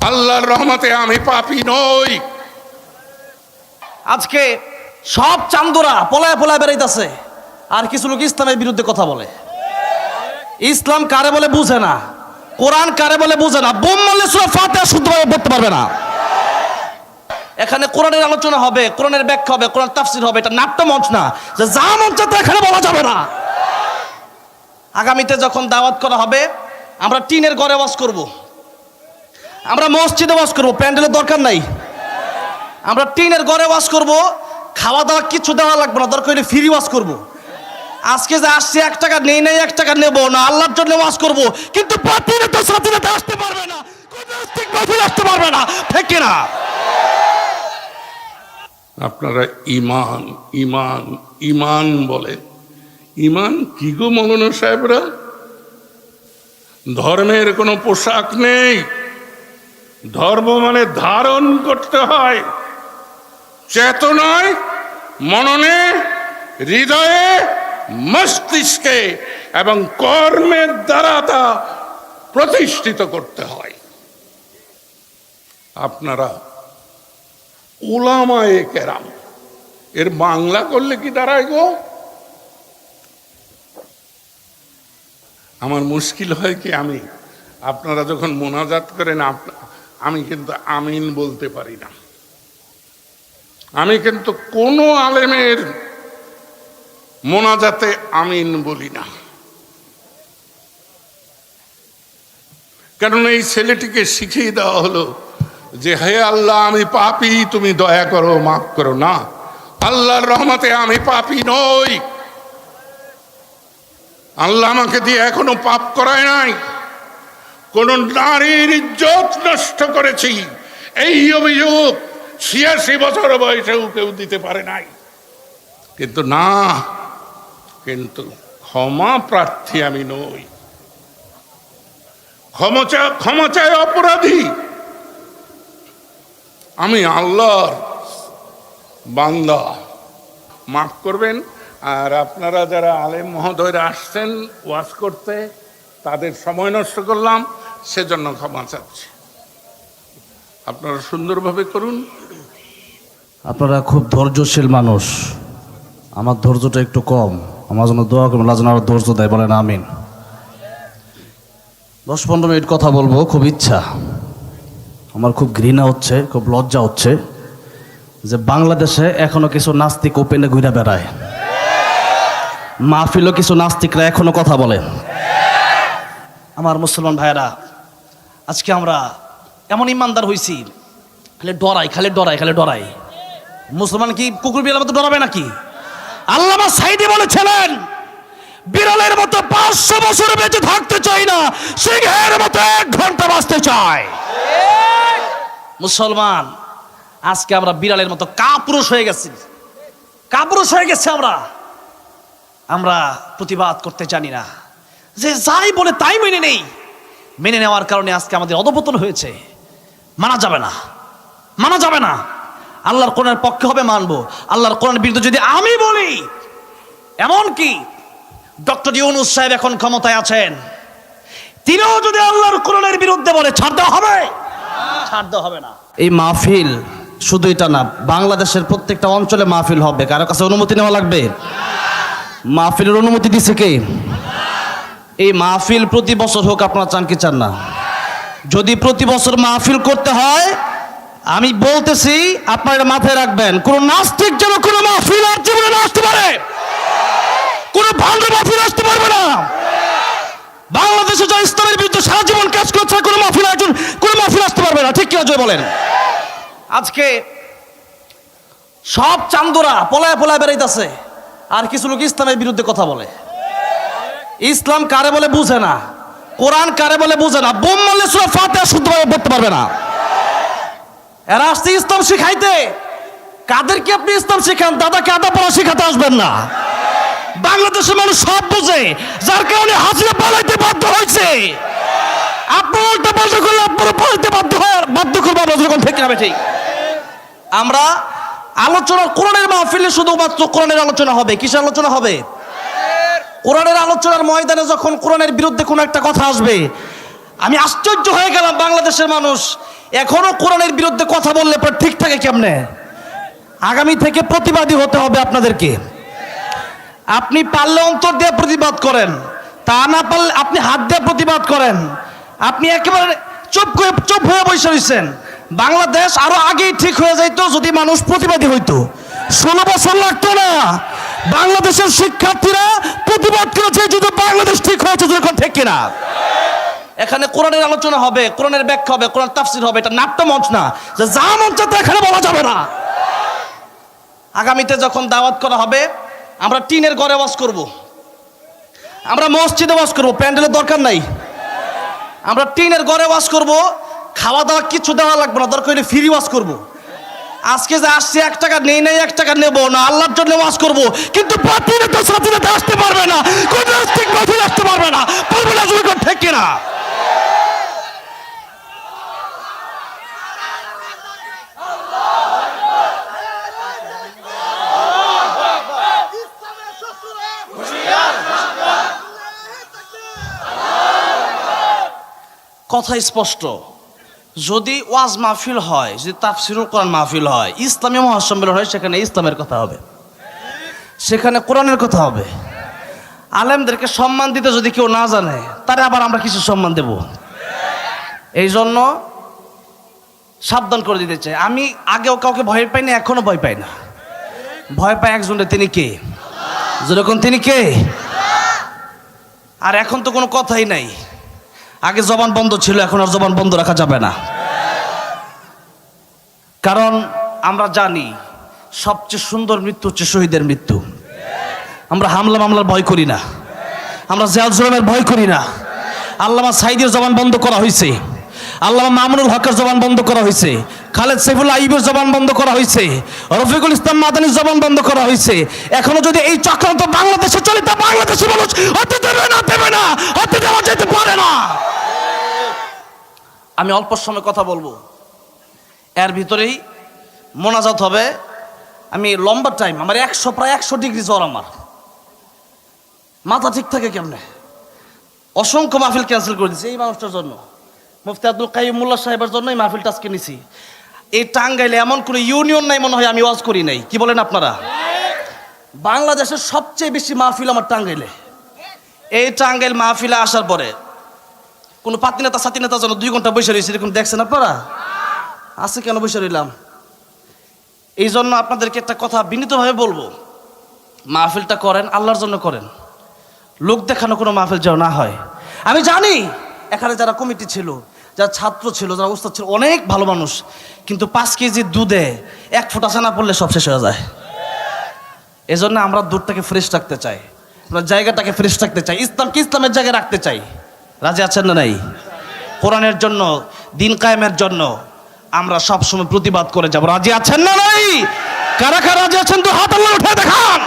আল্লাহর রহমতে আমি পাপী নই। আজকে সব চান্দুরা পলায় পলায় বেড়াইতেছে, আর কিছু লোক ইসলামের বিরুদ্ধে কথা বলে। ইসলাম কারে বলে বুঝে না, কোরআন কারে বলে বুঝে না। বোম মারলে সূরা ফাতিহা শুদ্ধভাবে পড়তে পারবে না। এখানে কোরআনের আলোচনা হবে, কোরআনের ব্যাখ্যা হবে, কোরআন তাফসীর হবে। এটা নাট্য মঞ্চ না যে যা মন চায় এখানে বলা যাবে না। আগামীতে যখন দাওয়াত করা হবে, আমরা টিনের ঘরে ওয়াজ করব, আমরা মসজিদে ওয়াজ করব, প্যান্ডেলের দরকার নাই। আমরা টিনের ঘরে ওয়াজ করব, খাওয়া দাওয়া কিছু দেওয়া লাগবে না, দরকার হলে ফ্রি ওয়াজ করব। আজকে যে আসছে 1 টাকা নেই নাই 1 টাকা নেব না, আল্লাহর জন্য ওয়াজ করব। কিন্তু বাতিলে তো সাথীতে আসতে পারবে না, কোন নাস্তিক বাতিল আসতে পারবে না, ঠিক কি না? আপনারা ইমান ইমান ইমান বলেন, ইমান কি গো মৌলানা সাহেবরা? ধর্মের কোনো পোশাক নেই। ধর্ম মানে ধারণ করতে হয় চেতনায়, মননে, হৃদয়ে, মস্তিষ্কে এবং কর্মের দ্বারা তা প্রতিষ্ঠিত করতে হয়। আপনারা উলামায়ে কেরাম এর বাংলা করলে কি দাঁড়ায় গো? আমার মুশকিল হয় কি, আমি আপনারা যখন মোনাজাত করেন আমি কিন্তু আমিন বলতে পারি না। আমি কিন্তু কোনো আলেমের মোনাজাতে আমিন বলি না, কারণ এই ছেলেটিকে শিখিয়ে দেওয়া হলো যে হে আল্লাহ আমি পাপী, তুমি দয়া করো, মাফ করো। না, আল্লাহর রহমতে আমি পাপী নই। আল্লাহ আমাকে দিয়ে এখনো পাপ করায় নাই। কোন নারীর ইজ্জত নষ্ট করেছি এই অভিযোগ 86 বছর বয়সেও কেউ দিতে পারে নাই। কিন্তু না, কিন্তু ক্ষমা প্রার্থী আমি নই। ক্ষমা চায় অপরাধী। আমি আল্লাহর বান্দা, মাফ করবেন। আর আপনারা যারা আলেম মহোদয়রা আসছেন ওয়াজ করতে, তাদের সময় নষ্ট করলাম, সেজন্য ক্ষমা চাচ্ছি। আপনারা সুন্দরভাবে করুন। আপনারা খুব ধৈর্যশীল মানুষ, আমার ধৈর্যটা একটু কম। আমার জন্য দোয়া করবেন, আল্লাহ যেন আরো ধৈর্য দেয়, বলেন আমিন। 10-15 মিনিট কথা বলবো, খুব ইচ্ছা। আমার খুব ঘৃণা হচ্ছে, খুব লজ্জা হচ্ছে যে বাংলাদেশে এখনো কিছু নাস্তিক ওপেনে ঘুরে বেড়ায়। মাহফিলও কিছু নাস্তিকরা এখনো কথা বলে। আমার মুসলমান ভাইয়েরা, আজকে আমরা এমন ইমানদার হয়েছি, খালি ডরাই খালি ডরাই খালি ডরাই। মুসলমান কি কুকুর বিড়ালের মতো ডরাবে নাকি? আল্লামা সাঈদী বলেছিলেন, বিড়ালের মতো 500 বছর বেঁচে থাকতে চাই না, সিংহের মতো 1 ঘন্টা বাঁচতে চাই। মুসলমান, আজকে আমরা বিড়ালের মতো কাপুরুষ হয়ে গেছি, কাপুরুষ হয়ে গেছে। আমরা প্রতিবাদ করতে জানি না, যে যাই বলে তাই মেনে নেই। মেনে নেওয়ার কারণে আজকে আমাদের অধঃপতন হয়েছে। মানা যাবে না, মানা যাবে না। আল্লাহর কোরআনের পক্ষে হবে মানবো, আল্লাহর কোরআনের বিরুদ্ধে যদি আমি বলি, এমনকি ডক্টর ইউনূস সাহেব এখন ক্ষমতায় আছেন, তিনিও যদি আল্লাহর কোরআনের বিরুদ্ধে বলে, ছাড় দেওয়া হবে? ছাড় দেওয়া হবে না। এই মাহফিল শুধু এটা না, বাংলাদেশের প্রত্যেকটা অঞ্চলে মাহফিল হবে। কারো কাছে অনুমতি নেওয়া লাগবে? মাহফিলের অনুমতি দিছে কে? এই মাহফিল প্রতি বছর হোক, আপনারা চান কি চান না? যদি প্রতি বছর মাহফিল করতে হয়, আমি বলতেছি আপনারা মাথায় রাখবেন, কোন নাস্তিক যেন কোন মাহফিল আর জীবনে না আসতে পারে, কোন ভালো মাহফিল আসতে পারবে না। বাংলাদেশে যা ইসলামের বিরুদ্ধে সারা জীবন কাজ করছে, কোন মাহফিল আসতে পারবে না, ঠিক কিনা জয় বলেন? আজকে সব চান্দুরা পলায় পলায় বেড়াইতেছে, আর কিছু লোক ইসলামের বিরুদ্ধে কথা বলে। ইসলাম কারে বলে বুঝে না, কোরআন কারে বলে বুঝে না। বোম মারলে সূরা ফাতিহা শুদ্ধভাবে পড়তে পারবে না। এরা আসছে ইসলাম শিখাইতে। কাদেরকে আপনি ইসলাম শিখান? দাদাকে আদা পড়া শিখাতে আসবেন না। বাংলাদেশের মানুষ সব বুঝে, যার কারণে হাসিনা পালাইতে বাধ্য হয়েছে। আপনি উল্টা পাল্টা করলে আপনারা পালাইতে বাধ্য করবো আমরা, যখন ঠিক না ঠিক। আমরা আলোচনা, কোরআনের মাহফিলে শুধুমাত্র কোরআনের আলোচনা হবে। কিসের আলোচনা হবে? কোরআনের আলোচনার ময়দানে যখন কোরআনের বিরুদ্ধে কোনো একটা কথা আসবে, আমি আশ্চর্য হয়ে গেলাম। বাংলাদেশের মানুষ এখনো কোরআনের বিরুদ্ধে কথা বললে পর ঠিক থাকে কেমনে? আগামী থেকে প্রতিবাদী হতে হবে আপনাদেরকে। আপনি পারলে অন্তর দিয়ে প্রতিবাদ করেন, তা না পারলে আপনি হাত দিয়ে প্রতিবাদ করেন। আপনি একেবারে চুপ হয়ে বসে রয়েছেন। বাংলাদেশ আরো আগেই ঠিক হয়ে যাইতো যদি মানুষ প্রতিবাদী হইতো। 16 বছর লাগতো না। বাংলাদেশের শিক্ষার্থীরা প্রতিবাদ করেছে, যদি বাংলাদেশ ঠিক হয়েছে যখন, ঠিক কিনা? এখানে কোরআনের আলোচনা হবে, কোরআনের ব্যাখ্যা হবে, কোরআন তাফসীর হবে। এটা নাট্য মঞ্চ না যে যা মঞ্চ এখানে বলা যাবে না। আগামীতে যখন দাওয়াত করা হবে, আমরা টিনের ঘরে ওয়াজ করব, আমরা মসজিদে ওয়াজ করব, প্যান্ডেলের দরকার নাই। আমরা টিনের ঘরে ওয়াজ করব, খাওয়া দাওয়া কিছু দেওয়া লাগবে না, দরকার হলে ফ্রি ওয়াজ করব। আজকে যে আসছে 1 টাকা নেই নাই, 1 টাকা নেব না, আল্লাহর জন্য ওয়াজ করব। কিন্তু বাতিলে তো সাথীতে আসতে পারবে না, কোন রাস্তিক বাতিল আসতে পারবে না, পারবে না, জোর করে ঠিক কিনা? কথা স্পষ্ট। যদি ওয়াজ মাহফিল হয়, যদি তাফসীরুল কোরআন মাহফিল হয়, ইসলামী মহাসম্মেলন হয়, সেখানে ইসলামের কথা হবে, সেখানে কোরআনের কথা হবে। আলেমদেরকে সম্মান দিতে যদি কেউ না জানে, তারে আবার আমরা কিছু সম্মান দেব। এই জন্য সাবধান করে দিতে চাই। আমি আগেও কাউকে ভয় পাই না, এখনো ভয় পাই না। ভয় পাই একজনের, তিনি কে? যেরকম তিনি কে? আর এখন তো কোনো কথাই নাই। আগে জবান বন্ধ ছিল, এখন আর জবান বন্ধ রাখা যাবে না। কারণ আমরা জানি সবচেয়ে সুন্দর মৃত্যু হচ্ছে শহীদের মৃত্যু। আমরা হামলা মামলার ভয় করি না, আমরা জেল জুলুমের ভয় করি না। আল্লামা সাইদের জবান বন্ধ করা হয়েছে, আল্লামা মামুনুল হকের জবান বন্ধ করা হয়েছে, খালেদ সাইফুল্লাহ আইয়ুবের জবান বন্ধ করা হয়েছে, রফিকুল ইসলাম মাদানির জবান বন্ধ করা হয়েছে। এখনো যদি এই চক্রান্ত বাংলাদেশে চলে, তা বাংলাদেশি মানুষ হতে দেবে না, দেবে না, হতে দেওয়া যেতে পারে না। আমি অল্প সময় কথা বলবো, এর ভিতরেই মোনাজাত হবে। আমি লম্বা টাইম, আমার প্রায় 100 ডিগ্রি জ্বর, আমার মাথা ঠিক থাকে কেমনে? অসংখ্য মাহফিল ক্যান্সেল করে দিয়েছি এই মানুষটার জন্য। মুফতি আব্দুল কাইয়ুম মোল্লা সাহেবের জন্য এই মাহফিলটা আজকে নিছি। এই টাঙ্গাইলে এমন কোনো ইউনিয়ন নাই মনে হয় আমি ওয়াজ করি নাই। কি বলেন আপনারা? বাংলাদেশের সবচেয়ে বেশি মাহফিল আমার টাঙ্গাইলে। এই টাঙ্গাইল মাহফিলে আসার পরে কোনো পাতি নেতা সাথী নেতার জন্য 2 ঘন্টা বসে রয়েছে, এরকম দেখছেন আপনারা? আছে কেন বসে রইলাম? এই জন্য আপনাদেরকে একটা কথা বিনীতভাবে বলবো, মাহফিলটা করেন, আল্লাহর জন্য করেন। লোক দেখানো কোনো মাহফিল যেন না হয়। আমি জানি এখানে যারা কমিটি ছিল, যারা ছাত্র ছিল, যারা উস্তাদ ছিল, অনেক ভালো মানুষ, কিন্তু 5 কেজি দুধে 1 ফোঁটা ছানা পড়লে সব শেষ হয়ে যায়। এজন্য আমরা দুধটাকে ফ্রেশ রাখতে চাই, আমরা জায়গাটাকে ফ্রেশ রাখতে চাই, ইসলামকে ইসলামের জায়গায় রাখতে চাই। রাজি আছেন না নাই? কোরআনের জন্য, দিন কায়েমের জন্য আমরা সবসময় প্রতিবাদ করে যাব। রাজি আছেন না নাই? কারা কারা রাজি আছেন তো হাত আল্লাহ উঠে দেখান।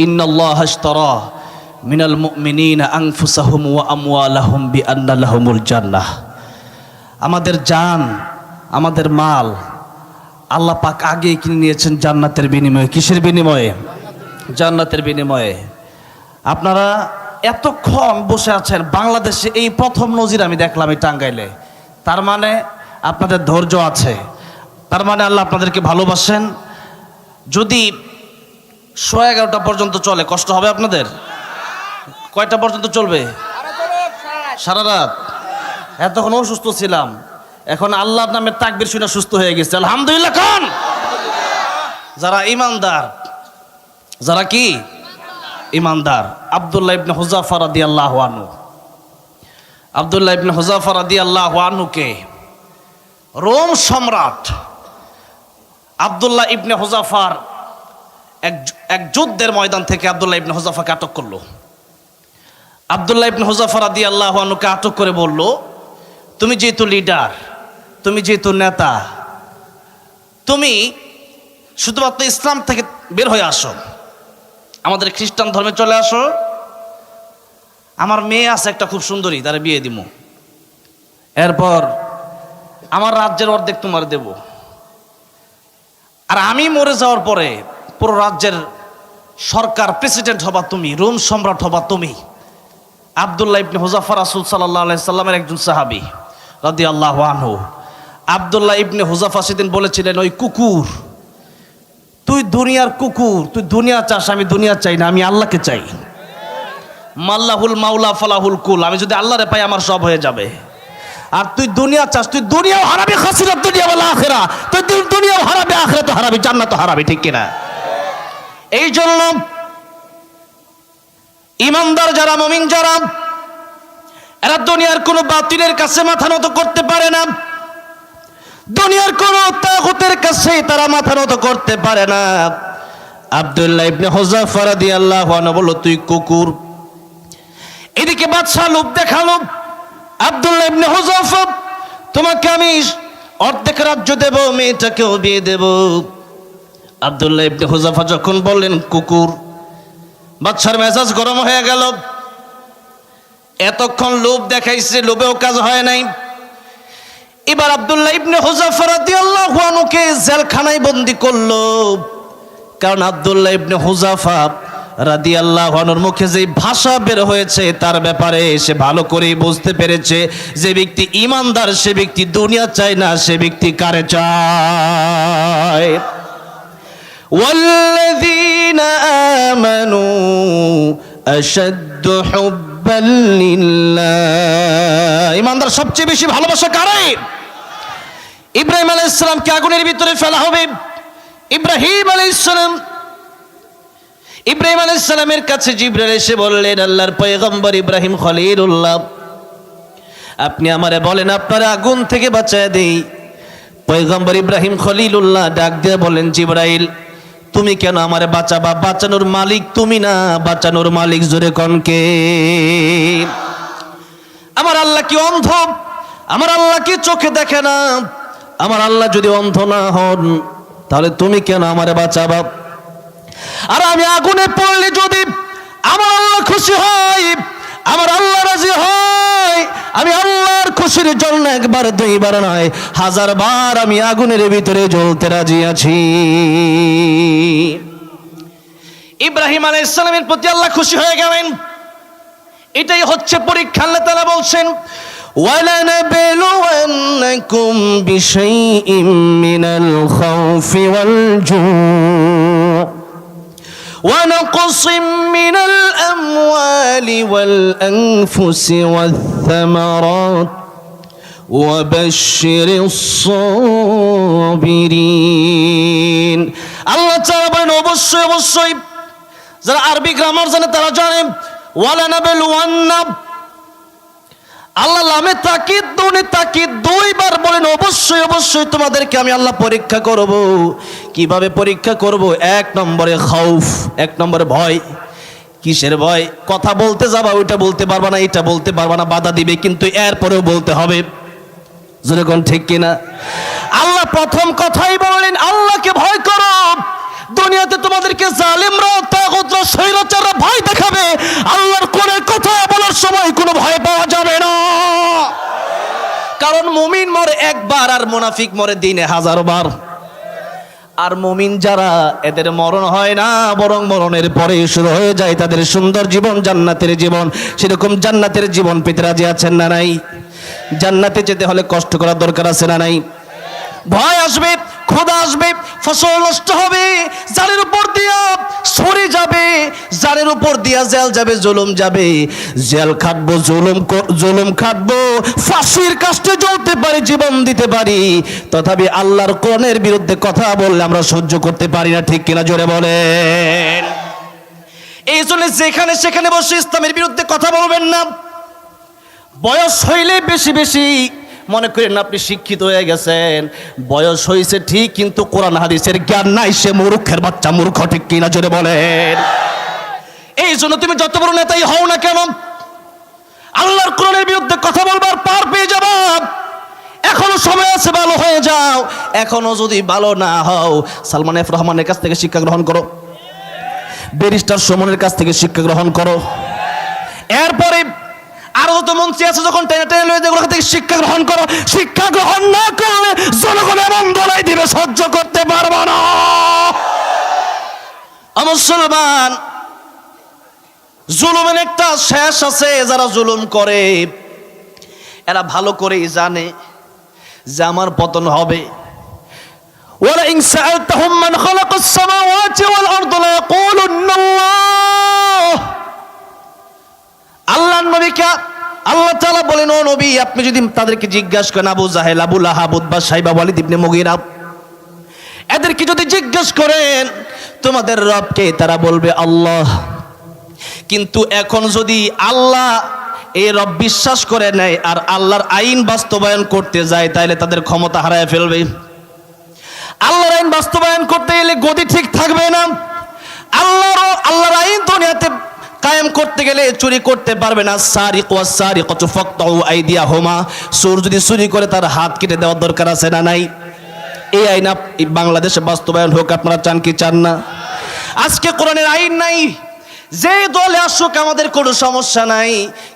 ইন্নাল্লাহা আশতারা মিনাল মুমিনিনা আনফুসাহুম ওয়া আমওয়ালাহুম বিআন্না লাহুমুল জান্নাহ। আমাদের জান, আমাদের মাল আল্লাহ পাক আগেই কিনে নিয়েছেন জান্নাতের বিনিময়ে। কিসের বিনিময়ে? জান্নাতের বিনিময়ে। আপনারা এতক্ষণ বসে আছেন, বাংলাদেশে এই প্রথম নজির আমি দেখলাম এই টাঙ্গাইলে। তার মানে আপনাদের ধৈর্য আছে, তার মানে আল্লাহ আপনাদেরকে ভালোবাসেন। যদি 11:30 পর্যন্ত চলে, কষ্ট হবে আপনাদের? কয়টা পর্যন্ত চলবে? সারা রাত। এতক্ষণ অসুস্থ ছিলাম, এখন আল্লাহর নামের তাকবীর শুনে সুস্থ হয়ে গেছে, আলহামদুলিল্লাহ। কোন যারা ইমানদার, যারা কি ইমানদার, আব্দুল্লাহ ইবনে হুযাফা রাদিয়াল্লাহু আনহু, আব্দুল্লাহ ইবনে হুযাফা রাদিয়াল্লাহু আনহুকে রোম সম্রাট আব্দুল্লাহ ইবনে হুযাফার এক যুদ্ধের ময়দান থেকে আব্দুল্লাহ ইবনে হুযাফাকে আটক করলো। আব্দুল্লাহ ইবনে হুযাফা রাদিয়াল্লাহু আনহুকে আটক করে বলল, তুমি যেহেতু লিডার, তুমি যেহেতু নেতা, তুমি শুধুমাত্র ইসলাম থেকে বের হয়ে আসো, আমাদের খ্রিস্টান ধর্মে চলে আসো। আমার মেয়ে আছে একটা খুব সুন্দরী, তারে বিয়ে দিব, এরপর আমার রাজ্যের অর্ধেক তোমার দেব, আর আমি মরে যাওয়ার পরে পুরো রাজ্যের সরকার প্রেসিডেন্ট হবা তুমি, রোম সম্রাট হবা তুমি। আব্দুল্লাহ ইবনে হুযাফা রাসূল সাল্লাল্লাহু আলাইহি সাল্লামের একজন সাহাবী রাদিয়াল্লাহু আনহু। আব্দুল্লাহ ইবনে হুযাফা সেদিন বলেছিলেন, ওই কুকুর, তুই দুনিয়ার কুকুর, তুই দুনিয়া চাস, আমি দুনিয়া চাই না, আমি আল্লাহকে চাই। মাল্লাহুল মাওলা ফালাহুল কুল, আমি যদি আল্লাহরে পাই আমার সব হয়ে যাবে। আর তুই দুনিয়া চাস, তুই দুনিয়াও হারাবি, খাসিরাত দুনিয়া ওয়াল আখিরা, তুই দুনিয়াও হারাবি, আখিরাতও হারাবি, জান্নাতও হারাবি, ঠিক কিনা? এই জন্য ইমানদার যারা, মুমিন যারা, এরা দুনিয়ার কোনো বাতিলের কাছে মাথা নত করতে পারে না, দুনিয়ার কোনো তাগুতের কাছে তারা মাথা নত করতে পারে না। আব্দুল্লাহ ইবনে হুযাফা রাদিয়াল্লাহু আনহু বলল, তুই কুকুর। এদিকে বাদশা লোভ দেখালো, আব্দুল্লাহ ইবনে হুযাফা, তোমাকে আমি অর্ধেক রাজ্য দেব, মেয়েটাকেও বিয়ে দেব। আব্দুল্লাহ ইবনে হুযাফা যখন বললেন কুকুর, বাদশার মেজাজ গরম হয়ে গেল। এতক্ষণ লোভ দেখাইছে, লোভেও কাজ হয় নাই। এবার আব্দুল্লাহ ইবনে হুযাফা রাদিয়াল্লাহু আনহুকে জেলখানায় বন্দী করলো। কারণ আব্দুল্লাহ ইবনে হুযাফা রাদিয়াল্লাহু আনহুর মুখে যে ভাষা বের হয়েছে তার ব্যাপারে সে ভালো করেই বুঝতে পেরেছে, যে ব্যক্তি ইমানদার সে ব্যক্তি দুনিয়া চায় না, সে ব্যক্তি কারে চায়। ওয়াল্লাযীনা আমানু আশাদ্দু হুব্বান লিল্লাহ, ইমানদার সবচেয়ে বেশি ভালোবাসা কারে? ইব্রাহিম আলাইহিস সালামকে আগুনের ভিতরে ফেলা হবে। ইব্রাহিম আলাইহিস সালামের কাছে জিবরাইল এসে বললেন, আল্লাহর পয়গম্বর ইব্রাহিম খলিলুল্লাহ, আপনি আমারে বলেন আপনার আগুন থেকে বাঁচায় দেই। পয়গম্বর ইব্রাহিম খলিলুল্লাহ ডাক দিয়ে বলেন, জিবরাইল তুমি কেন আমারে বাঁচাবা? বাঁচানোর মালিক তুমি না, বাঁচানোর মালিক জোরে কনকে। আমার আল্লাহ কি অন্ধ? আমার আল্লাহ কি চোখে দেখে না? আমার আল্লাহ যদি অন্ধ না হন তাহলে তুমি কেন আমারে বাঁচাবা? আর আমি আগুনে পড়লে যদি আমার আল্লাহ খুশি হয়, আমার আল্লাহ রাজি হয়, আমি আল্লাহর খুশির জন্য একবার দুইবার নয়, 1000 বার আমি আগুনের ভিতরে জ্বলতে রাজি আছি। ইব্রাহিম আলাইহিস সালামের প্রতি আল্লাহ খুশি হয়ে গেলেন। এটাই হচ্ছে পরীক্ষা। আল্লাহ তাআলা বলছেন, وَلَنَبْلُوَنَّكُمْ بِشَيْءٍ مِّنَ الْخَوْفِ وَالْجُوعِ وَنَقْصٍ مِّنَ الْأَمْوَالِ وَالْأَنفُسِ وَالثَّمَرَاتِ وَبَشِّرِ الصَّابِرِينَ। আল্লাহ তাআলা বলেন, অবশ্যই অবশ্যই, যারা আরবি গ্রামার জানে তারা জানে, ওয়ালানাবলুওয়ান্না, আল্লাহ লামে তাকিদ, তাকিদ দুইবার বলেন, অবশ্যই অবশ্যই তোমাদেরকে আমি আল্লাহ পরীক্ষা করব। কিভাবে পরীক্ষা করব? 1 নম্বরে খাউফ, 1 নম্বরে ভয়। কিসের ভয়? কথা বলতে যাবা, ওইটা বলতে পারবা না, এটা বলতে পারবা না, বাধা দিবে, কিন্তু এরপরেও বলতে হবে, যেরকম ঠিক কিনা? আল্লাহ প্রথম কথাই বললেন, আল্লাহকে ভয় করো। দুনিয়াতে তোমাদেরকে জালেমরা, তাগুতরা, স্বৈরাচাররা ভয় দেখাবে, আল্লাহর কোরআনের কথা বলার সময় কোনো ভয় পাওয়া যাবে না। কারণ মুমিন মরে একবার আর মুনাফিক মরে দিনে 1000 বার। আর মুমিন যারা, এদের মরণ হয় না, বরং মরণের পরে শুরু হয়ে যায় তাদের সুন্দর জীবন, জান্নাতের জীবন। সেরকম জান্নাতের জীবন পেতে রাজি আছেন না নাই? জান্নাতে যেতে হলে কষ্ট করার দরকার আছে না নাই? ভয় আসবে, ক্ষুধা আসবে, ফসল নষ্ট হবে, জালের উপর দিয়া সরে যাবে, জালের উপর দিয়া জেল যাবে, জুলুম যাবে, জেল খাটবো, জুলুম খাটবো, ফাঁসির কাস্টে জ্বলতে পারি, জীবন দিতে পারি, তথাপি আল্লাহর কোরআনের বিরুদ্ধে কথা বললে আমরা সহ্য করতে পারি না, ঠিক কিনা? জোরে বলেন। এই জন্য যেখানে সেখানে বসে ইসলামের বিরুদ্ধে কথা বলবেন না। বয়স হইলে বেশি বেশি মনে করেন আপনি শিক্ষিত হয়ে গেছেন, বয়স হয়েছে ঠিক, কিন্তু কোরআন হাদিসের জ্ঞান নাই, সে মূর্খের বাচ্চা, মূর্খ, ঠিক কিনা? জোরে বলেন। এই জন্য তুমি যত বড় নেতাই হও না কেন, আল্লাহর কোরআনের বিরুদ্ধে কথা বলবার পার পেয়ে যাবা। এখনো সময় আছে, ভালো হয়ে যাও। এখনো যদি ভালো না হও, সালমান এফ রহমানের কাছ থেকে শিক্ষা গ্রহণ করো, ব্যারিস্টার সুমনের কাছ থেকে শিক্ষা গ্রহণ করো। এরপরে আরো তো মন্ত্রী আছে, যখন টেনে টেনে লয়ে যেগুলো থেকে শিক্ষা গ্রহণ করো। শিক্ষা গ্রহণ না করলে জনগণ এমন বলাই দিবে, সহ্য করতে পারবো না। মুসলমান, জুলুমের একটা শেষ আছে। যারা জুলুম করে এরা ভালো করেই জানে যে আমার পতন হবে। ওয়ালা ইন সাআলতাহুম মান খালাকাস সামাওয়াতি ওয়াল আরদা লায়াকুলুন্না আল্লাহ। আল্লাহর নবীকে আল্লাহ তাআলা বলেন, ও নবী, আপনি যদি তাদেরকে জিজ্ঞাসা করেন, আবু জাহেল, আবু লাহাব, উতবা, সাইবা, ওয়ালিদ ইবনে মুগীরা, এদেরকে যদি জিজ্ঞাসা করেন তোমাদের রবকে, তারা বলবে আল্লাহ। কিন্তু এখন যদি আল্লাহ এই রব বিশ্বাস করে নেয় আর আল্লাহর আইন বাস্তবায়ন করতে যায়, তাহলে তাদের ক্ষমতা হারায় ফেলবে। আল্লাহর আইন বাস্তবায়ন করতে গেলে গদি ঠিক থাকবে না। আল্লাহর আইন দুনিয়াতে কায়েম করতে গেলে চুরি করতে পারবে না। সারিকু ওয়াস সারিকাতু ফাকতাউ আইদিয়াহুমা, চোর যদি চুরি করে তার হাত কেটে দেওয়ার দরকার আছে না নাই? এই আইন বাংলাদেশে বাস্তবায়ন হোক, আপনারা চান কি চান না? আজকে কোরআনের আইন নাই, যে দলে আসুক আমাদের কোনো সমস্যা নাই,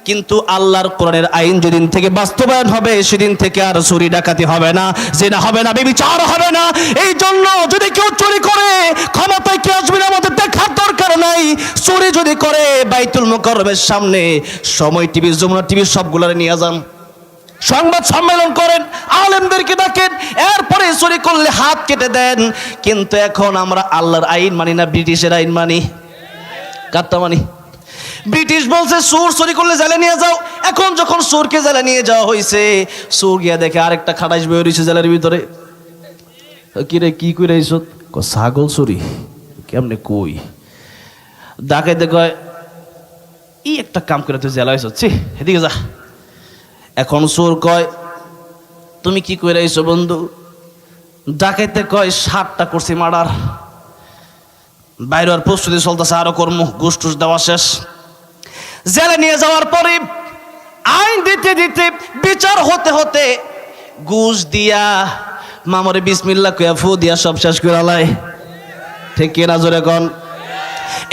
কিন্তু আল্লাহর কোরআনের আইন যেদিন থেকে বাস্তবায়ন হবে সেদিন থেকে আর চুরি ডাকাতি হবে না, জিনা হবে না, ব্যভিচার হবে না। এই জন্য যদি কেউ চুরি করে ক্ষমতায় কে আসবে আমাদের দেখার দরকার নাই। চুরি যদি করে বাইতুল মুকাররমের সামনে সময় টিভি, যমুনা টিভি সবগুলোরে নিয়ে যান, সংবাদ সম্মেলন করেন, আলেমদেরকে ডাকেন, এরপরে চুরি করলে হাত কেটে দেন। কিন্তু এখন আমরা আল্লাহর আইন মানি না, ব্রিটিশের আইন মানি। কাটটা মানি। ব্রিটিশ বলছে চোর চুরি করলে জেলে নিয়ে যাও। এখন যখন চোরকে জেলে নিয়ে যাওয়া হয়েছে, চোর গিয়া দেখে আরেকটা খাটাইশ বই রয়েছে জেলের ভিতরে। কি রে, কি কই রইছ? ছাগল চুরি কেমনে কই? ডাকাইতে কয়, ই একটা কাম করে তুই জেলা হয়েছ, ছি এদিকে যা। এখন চোর কয়, তুমি কি কই রইছ বন্ধু? ডাকাইতে কয়, 7টা করছি মার্ডার, বাইরে আর প্রস্তুতি চলতেছে, আরো কর্ম, ঘুষ টুস দেওয়া শেষ। জেলে নিয়ে যাওয়ার পরে আইন দিতে দিতে, বিচার হতে হতে ঘুষ দিয়া মামরে বিসমিল্লাহ কইয়া ফু দিয়া সব শেষ করে আলায়। ঠিক কিনা জোরে কোন?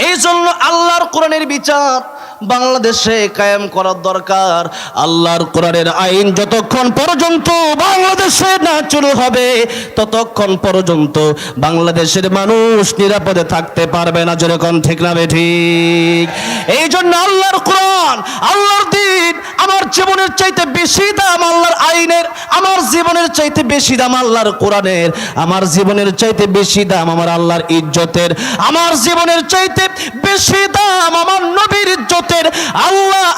এই জন্য আল্লাহর কোরআনের বিচার বাংলাদেশে কায়েম করার দরকার। আল্লাহর কোরআনের আইন যতক্ষণ পর্যন্ত বাংলাদেশে না চালু হবে ততক্ষণ পর্যন্ত বাংলাদেশের মানুষ নিরাপদে থাকতে পারবে না। যেরকম ঠিক না ঠিক? এই জন্য আল্লাহর কোরআন, আল্লাহর দ্বীন আমার জীবনের চাইতে বেশি দাম আল্লাহর আইনের, আমার জীবনের চাইতে বেশি দাম আল্লাহর কোরআনের, আমার জীবনের চাইতে বেশি দাম আমার আল্লাহর ইজ্জতের, আমার জীবনের চাইতে বেশি দাম আমার নবীর ইজ্জত।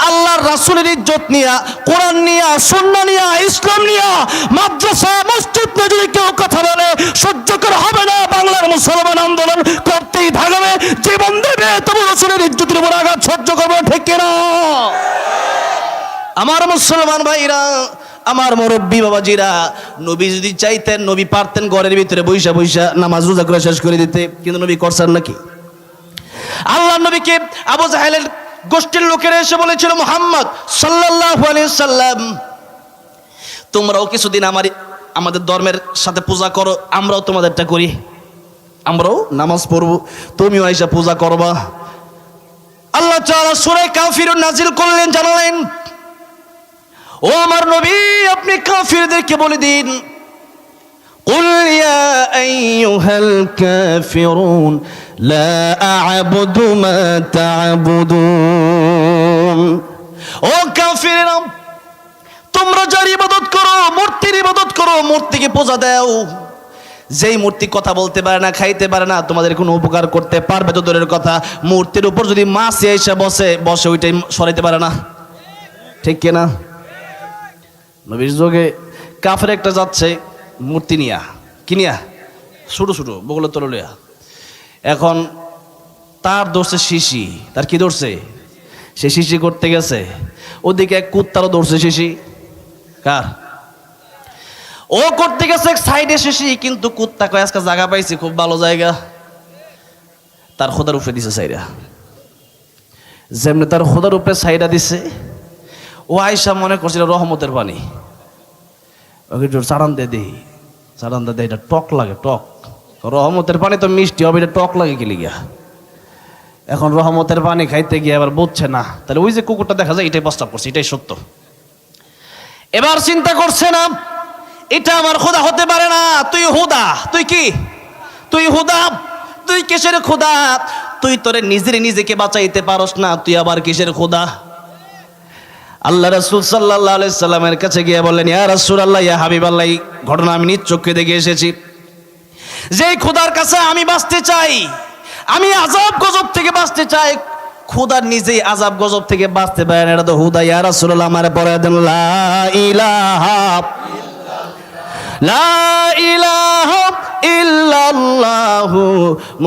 আল্লাহর রাসূলের ইজ্জত নিয়া, কোরআন নিয়া, সুন্নাহ নিয়া, ইসলাম নিয়া, মাদ্রাসা মসজিদ নিয়ে যদি কেউ কথা বলে সহ্য করা হবে না। বাংলার মুসলমান আন্দোলন করতেই থাকবে, জীবন দেবে, তবু রাসূলের ইজ্জতের উপর আঘাত সহ্য করবে। ঠিক কিনা? আমার মুসলমান ভাইরা, আমার মুরব্বী বাবাজিরা, নবী যদি চাইতেন, নবী পারতেন ঘরের ভিতরে বৈশা বৈশা নামাজ রোজা করে শেষ করে দিতে, কিন্তু নবী করছেন নাকি? আল্লাহ নবীকে আবু জাহেলের গোষ্ঠীর লোকেরা এসে বলেছিল, মুহাম্মদ সাল্লাল্লাহু আলাইহি সাল্লাম, তোমরাও কিছুদিন আমাদের ধর্মের সাথে পূজা করো, আমরাও তোমাদেরটা করি, আমরাও নামাজ পড়ব, তুমিও আইসা পূজা করবা। আল্লাহ তাআলা সূরা কাফিরুন নাজিল করলেন, জানালেন, ও আমার নবী, আপনি কাফিরদেরকে বলে দিন, কুল ইয়া আইয়ুহাল কাফিরুন লা আ'বুদু মা তা'বুদুন। ও কাফিররা, তোমরা যার ইবাদত করো, মূর্তির ইবাদত করো, মূর্তিকে পূজা দাও, যেই মূর্তি কথা বলতে পারে না, খাইতে পারে না, তোমাদের কোনো উপকার করতে পারবে তো দূরের কথা, মূর্তির উপর যদি মাছ এসে বসে ওইটাই সরাইতে পারে না। ঠিক কিনা? নবীর যুগে কাফের একটা যাচ্ছে মূর্তি নিয়া, কি নিয়া, ছোট ছোট বগলের তলে লিয়া। এখন তার ধরছে শিশি, তার কি ধরছে? সে শিশি করতে গেছে, ওদিকে এক কুত্তারও ধরছে শিশি। কার? ও করতে গেছে সাইডে শিশি, কিন্তু কুত্তা কয় আজকে জায়গা পাইছি, খুব ভালো জায়গা, তার খোদার উপরে দিছে সাইডা। যেমনি তার খোদার উপরে সাইডা দিছে, ও আয়সা মনে করছিল রহমতের পানি, ওকে চাড়ান দে দেই, চাড়ান দে, এটা টক লাগে, টক, রহমতের পানি তো মিষ্টি হবে, এটা টক লাগে কি লিগা? এখন রহমতের পানি খাইতে গিয়ে আবার বুঝছে না, তাহলে ওই যে কুকুরটা দেখা যায় এটাই প্রস্তাব করছে, এটাই সত্য। এবার চিন্তা করছে না, এটা আমার খোদা হতে পারে না, তুই হুদা, তুই কি, তুই হুদা, তুই কিসের খোদা? তুই তোরে নিজেকে বাঁচাইতে পারস না, তুই আবার কিসের খোদা? আল্লাহ রাসূল সাল্লাল্লাহু আলাইহি সাল্লামের কাছে গিয়ে বললেন, ইয়া রাসূলুল্লাহ, ইয়া হাবিবাল্লাহ, এই ঘটনা আমি নিজ চোখে দেখে এসেছি। যেই খোদার কাছে আমি বাঁচতে চাই, আমি আযাব গজব থেকে বাঁচতে চাই, খোদা নিজেই আযাব গজব থেকে বাঁচতে পারে না। এটা তো হুদা। ইয়া রাসূলুল্লাহ, আমারে পড়ে দেন লা ইলাহা লা ইলাহা ইল্লাল্লাহু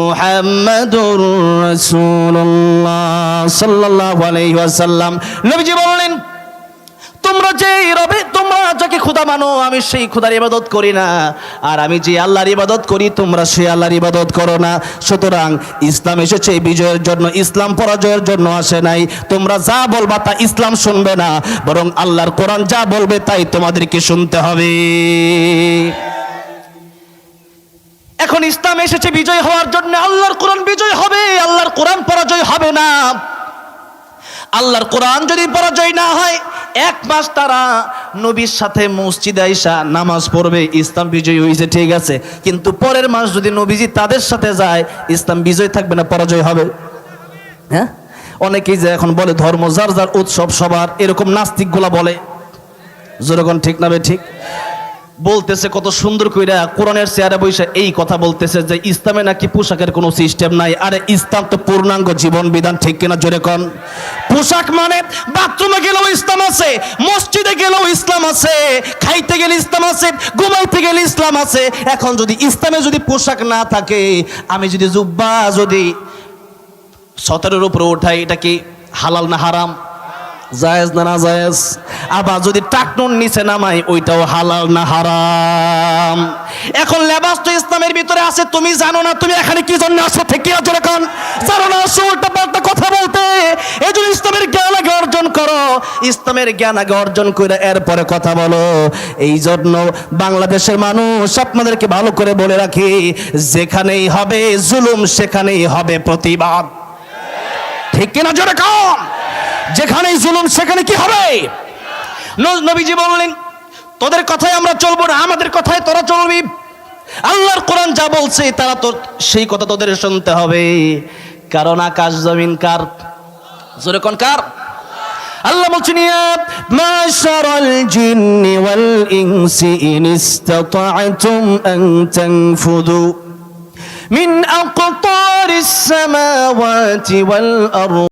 মুহাম্মাদুর রাসূলুল্লাহ সাল্লাল্লাহু আলাইহি ওয়াসাল্লাম। নবীজি বললেন, তোমরা যাকে খোদা মানো, আমি সেই খোদার ইবাদত করি না, আর আমি যে আল্লাহর ইবাদত করি, তোমরা সেই আল্লাহর ইবাদত করো না। সুতরাং ইসলাম এসেছে বিজয়ের জন্য, ইসলাম পরাজয়ের জন্য আসে নাই। তোমরা যা বলবা তা ইসলাম শুনবে না, বরং আল্লাহর কোরআন যা বলবে তাই তোমাদেরকে শুনতে হবে। এখন ইসলাম এসেছে বিজয় হওয়ার জন্য, আল্লাহর কোরআন বিজয় হবে, আল্লাহর কোরআন পরাজয় হবে না। আল্লাহর কোরআন যদি পরাজয় না হয়, এক মাস তারা নবীর সাথে মসজিদে আইসা নামাজ পড়বে, ইসলাম বিজয় হয়েছে, ঠিক আছে। কিন্তু পরের মাস যদি নবীজি তাদের সাথে যায়, ইসলাম বিজয় থাকবে না, পরাজয় হবে। হ্যাঁ, অনেকেই যে এখন বলে ধর্ম যার যার, উৎসব সবার, এরকম নাস্তিকগুলা বলে, যেরকম ঠিক না বে ঠিক বলতেছে কত সুন্দর কইরা কোরআনের চেয়ারে বসে এই কথা বলতেছে যে ইসলামে নাকি পোশাকের কোনো সিস্টেম নাই। আরে ইসলাম তো পূর্ণাঙ্গ জীবন বিধান, ঠিক কিনা জোরে কোন? পোশাক মানে বাথরুমে গেলেও ইসলাম আছে, মসজিদে গেলেও ইসলাম আছে, খাইতে গেলে ইসলাম আছে, ঘুমাইতে গেলে ইসলাম আছে। এখন যদি ইসলামে যদি পোশাক না থাকে, আমি যদি জুব্বা যদি 17-এর উপরে উঠাই, এটা কি হালাল না হারাম? জায়েজ না না জায়েজ? আবার যদি টাকনুন নিচে নামাই, ওইটাও হালাল না হারাম? এখন লেবাস তো ইসলামের ভিতরে আছে, তুমি জানো না তুমি এখানে কি জন্য আসো, ঠিক কি আছে? এখন জানো না, আসো উল্টা পাল্টা কথা বলতে। এই জন্য ইসলামের জ্ঞান আগে অর্জন করো, ইসলামের জ্ঞান আগে অর্জন করে এরপরে কথা বলো। এই জন্য বাংলাদেশের মানুষ আপনাদেরকে ভালো করে বলে রাখি, যেখানেই হবে জুলুম সেখানেই হবে প্রতিবাদ, ঠিক কিনা জোরে কম? যেখানেই জুলুম সেখানে কি হবে? নবীজি বললেন, তোদের কথায় আমরা চলবো না, আমাদের কথায় তোরা চলবি। আল্লাহর কোরআন যা বলছে তারা তো সেই কথা তোদের শুনতে হবে, কারণ আকাশ জমিন কার? জোরে কোন কার? আল্লাহ বলছেন, ইয়া মাশারাল জিন্নি ওয়াল ইনসি ইন ইসতাতা'তুম আন তানফুযু মিন আকতারিস সামাওয়াতি ওয়াল আরদ